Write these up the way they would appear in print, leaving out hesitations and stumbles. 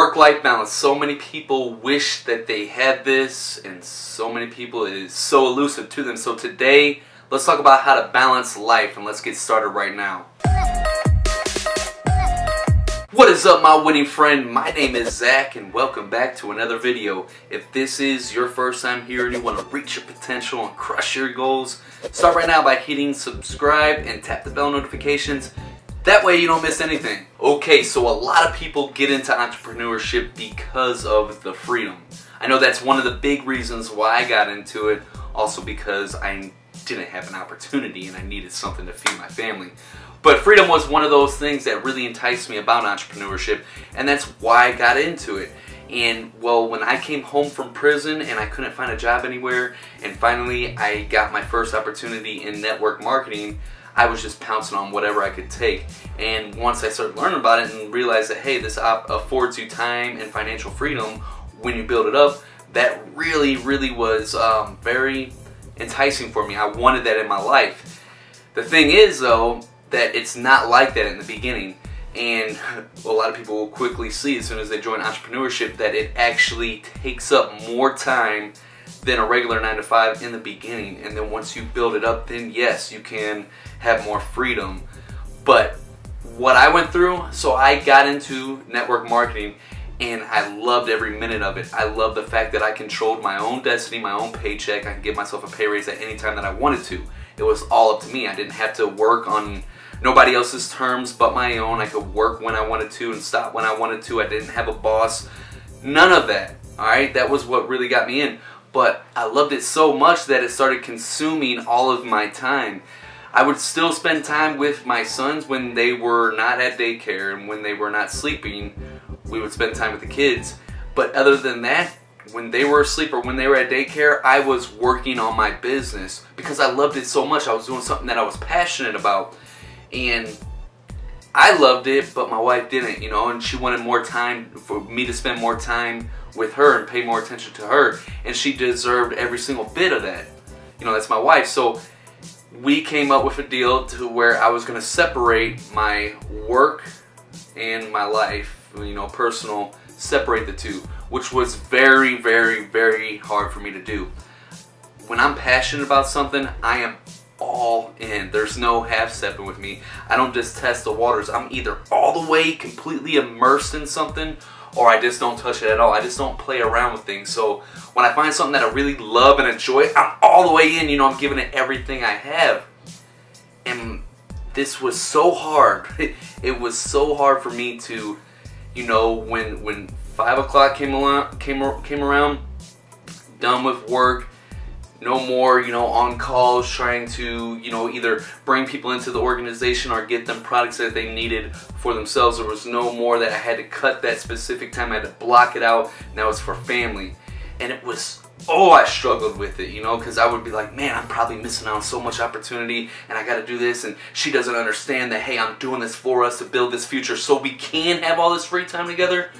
Work-life balance. So many people wish that they had this, and so many people, it is so elusive to them. So today, let's talk about how to balance life, and let's get started right now. What is up, my winning friend? My name is Zach, and welcome back to another video. If this is your first time here and you want to reach your potential and crush your goals, start right now by hitting subscribe and tap the bell notifications. That way you don't miss anything. Okay, so a lot of people get into entrepreneurship because of the freedom. I know that's one of the big reasons why I got into it, also because I didn't have an opportunity and I needed something to feed my family. But freedom was one of those things that really enticed me about entrepreneurship, and that's why I got into it. And well, when I came home from prison and I couldn't find a job anywhere, and finally I got my first opportunity in network marketing, I was just pouncing on whatever I could take. And once I started learning about it and realized that, hey, this affords you time and financial freedom when you build it up, that really was very enticing for me. I wanted that in my life. The thing is, though, that it's not like that in the beginning. And a lot of people will quickly see as soon as they join entrepreneurship that it actually takes up more time than a regular 9-to-5 in the beginning. And then once you build it up, then yes, you can have more freedom. But what I went through, so I got into network marketing and I loved every minute of it. I loved the fact that I controlled my own destiny, my own paycheck. I could give myself a pay raise at any time that I wanted to. It was all up to me. I didn't have to work on nobody else's terms but my own. I could work when I wanted to and stop when I wanted to. I didn't have a boss. None of that. Alright, that was what really got me in. But I loved it so much that it started consuming all of my time. I would still spend time with my sons when they were not at daycare and when they were not sleeping. We would spend time with the kids. But other than that, when they were asleep or when they were at daycare, I was working on my business because I loved it so much. I was doing something that I was passionate about. And I loved it, but my wife didn't, you know, and she wanted more time for me to spend more time with her and pay more attention to her. And she deserved every single bit of that. You know, that's my wife. So we came up with a deal to where I was going to separate my work and my life, you know, personal, separate the two, which was very hard for me to do. When I'm passionate about something, I am all in. There's no half-stepping with me. I don't just test the waters. I'm either all the way completely immersed in something, or I just don't touch it at all. I just don't play around with things. So when I find something that I really love and enjoy, I'm all the way in. You know, I'm giving it everything I have. And this was so hard. It was so hard for me to, you know, when 5 o'clock came around, done with work, no more, you know, on calls trying to, you know, either bring people into the organization or get them products that they needed for themselves. There was no more that I had to cut that specific time. I had to block it out. Now it's for family. And it was, oh, I struggled with it, you know, because I would be like, man, I'm probably missing out on so much opportunity and I got to do this. And she doesn't understand that, hey, I'm doing this for us to build this future so we can have all this free time together.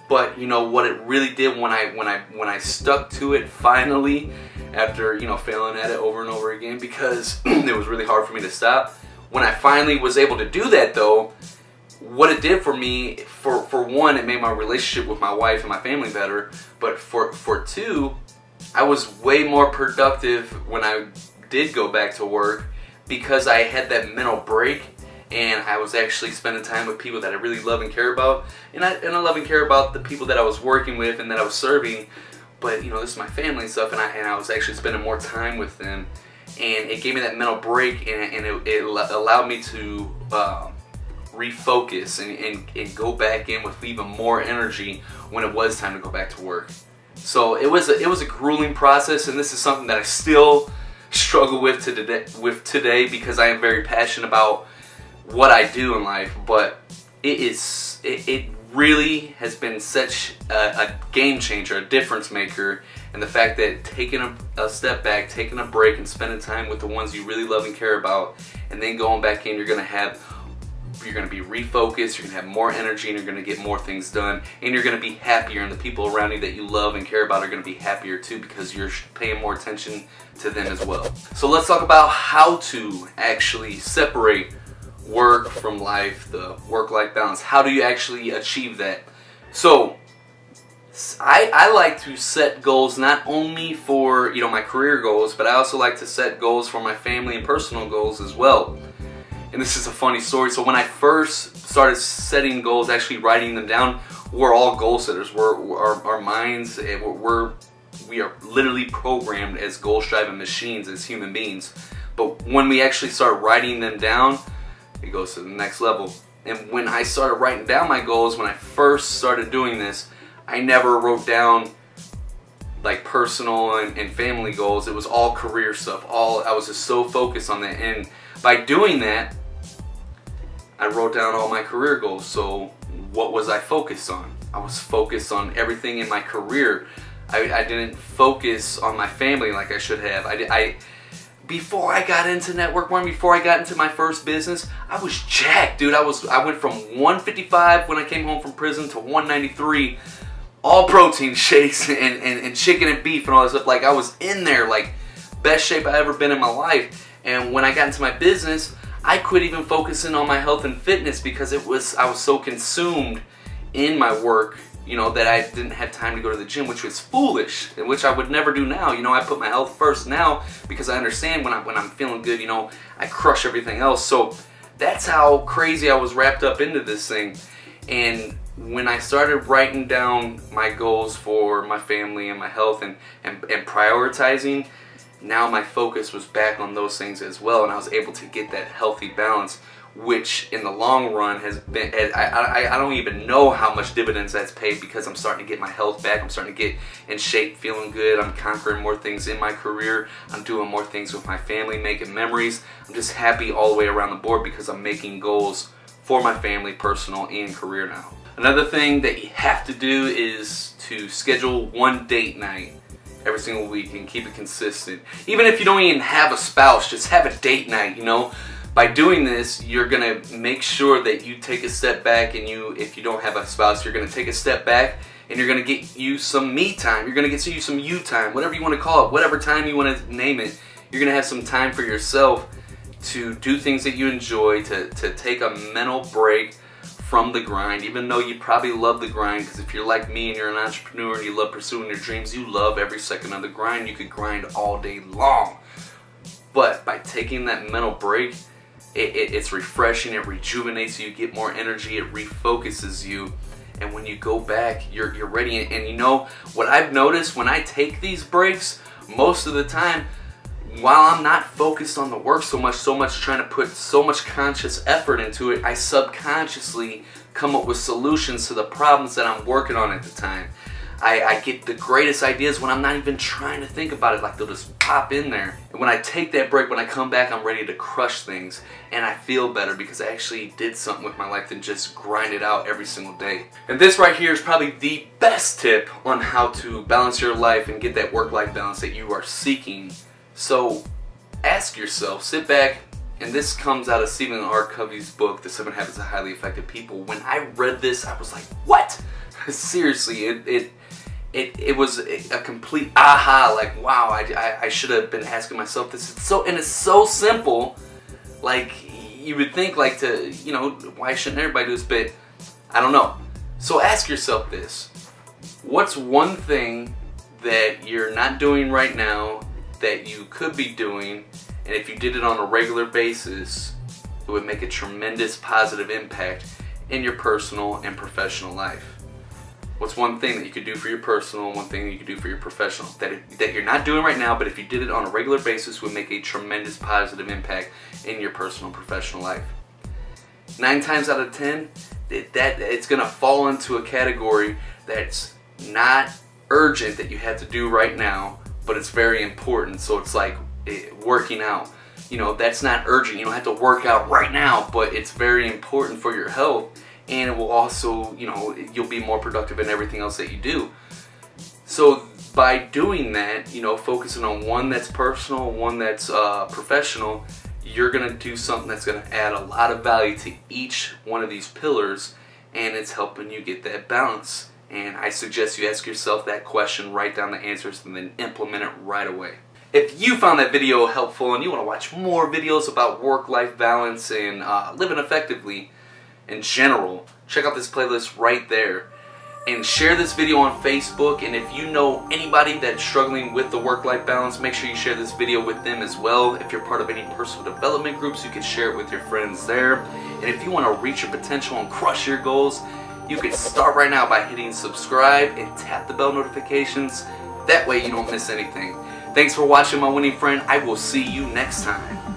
But, you know, what it really did when I stuck to it finally, after, you know, failing at it over and over again because it was really hard for me to stop. When I finally was able to do that, though, what it did for me, for one, it made my relationship with my wife and my family better, but for two, I was way more productive when I did go back to work because I had that mental break and I was actually spending time with people that I really love and care about, and I love and care about the people that I was working with and that I was serving. But, you know, this is my family and stuff, and I was actually spending more time with them. And it gave me that mental break, and it allowed me to refocus and go back in with even more energy when it was time to go back to work. So it was a grueling process, and this is something that I still struggle with today because I am very passionate about what I do in life. But it really has been such a game changer, a difference maker, and the fact that taking a step back, taking a break, and spending time with the ones you really love and care about, and then going back in, you're going to be refocused, you're going to have more energy, and you're going to get more things done, and you're going to be happier, and the people around you that you love and care about are going to be happier too because you're paying more attention to them as well. So let's talk about how to actually separate work from life, the work-life balance. How do you actually achieve that? So I like to set goals not only for, you know, my career goals, but I also like to set goals for my family and personal goals as well. And this is a funny story. So when I first started setting goals, actually writing them down, we're all goal setters. Our minds, we are literally programmed as goal-striving machines, as human beings. But when we actually start writing them down, it goes to the next level. And when I started writing down my goals, when I first started doing this, I never wrote down like personal and family goals. It was all career stuff. I was just so focused on that. And by doing that, I wrote down all my career goals. So what was I focused on? I was focused on everything in my career. I didn't focus on my family like I should have. Before I got into network marketing, before I got into my first business, I was jacked, dude. I went from 155 when I came home from prison to 193, all protein shakes and chicken and beef and all that stuff. Like, I was in there, like, best shape I ever been in my life. And when I got into my business, I quit even focusing on my health and fitness because I was so consumed in my work, you know, that I didn't have time to go to the gym, which was foolish, and which I would never do now. You know, I put my health first now because I understand when I'm feeling good, you know, I crush everything else. So that's how crazy I was wrapped up into this thing. And when I started writing down my goals for my family and my health and prioritizing, now my focus was back on those things as well, and I was able to get that healthy balance, which in the long run has been, I don't even know how much dividends that's paid, because I'm starting to get my health back, I'm starting to get in shape, feeling good, I'm conquering more things in my career, I'm doing more things with my family, making memories. I'm just happy all the way around the board because I'm making goals for my family, personal, and career now. Another thing that you have to do is to schedule one date night every single week and keep it consistent. Even if you don't even have a spouse, just have a date night, you know. By doing this, you're gonna make sure that you take a step back, and if you don't have a spouse, you're gonna take a step back and you're gonna get you some me time. You're gonna get you some you time, whatever you want to call it, whatever time you want to name it. You're gonna have some time for yourself to do things that you enjoy, to take a mental break from the grind, even though you probably love the grind, because if you're like me and you're an entrepreneur and you love pursuing your dreams, you love every second of the grind. You could grind all day long. But by taking that mental break, it's refreshing, it rejuvenates you, you get more energy, it refocuses you, and when you go back, you're ready. And you know what I've noticed when I take these breaks, most of the time, while I'm not focused on the work so much trying to put so much conscious effort into it, I subconsciously come up with solutions to the problems that I'm working on at the time. I get the greatest ideas when I'm not even trying to think about it, like they'll just pop in there. And when I take that break, when I come back, I'm ready to crush things, and I feel better because I actually did something with my life than just grind it out every single day. And this right here is probably the best tip on how to balance your life and get that work-life balance that you are seeking. So ask yourself, sit back, and this comes out of Stephen R. Covey's book, The 7 Habits of Highly Effective People. When I read this, I was like, what? Seriously, it was a complete aha, like, wow, I should have been asking myself this. It's so simple. Like, you would think, like, you know, why shouldn't everybody do this? But I don't know. So ask yourself this. What's one thing that you're not doing right now that you could be doing, and if you did it on a regular basis, it would make a tremendous positive impact in your personal and professional life? What's one thing that you could do for your personal, one thing that you could do for your professional that you're not doing right now, but if you did it on a regular basis would make a tremendous positive impact in your personal and professional life? 9 times out of 10, it's going to fall into a category that's not urgent that you have to do right now, but it's very important. So it's like working out. You know, that's not urgent. You don't have to work out right now, but it's very important for your health. And it will also, you know, you'll be more productive in everything else that you do. So by doing that, you know, focusing on one that's personal, one that's professional, you're going to do something that's going to add a lot of value to each one of these pillars, and it's helping you get that balance. And I suggest you ask yourself that question, write down the answers, and then implement it right away. If you found that video helpful and you want to watch more videos about work-life balance and living effectively in general, check out this playlist right there. And share this video on Facebook, and if you know anybody that's struggling with the work-life balance, make sure you share this video with them as well. If you're part of any personal development groups, you can share it with your friends there. And if you want to reach your potential and crush your goals, you can start right now by hitting subscribe and tap the bell notifications. That way you don't miss anything. Thanks for watching, my winning friend. I will see you next time.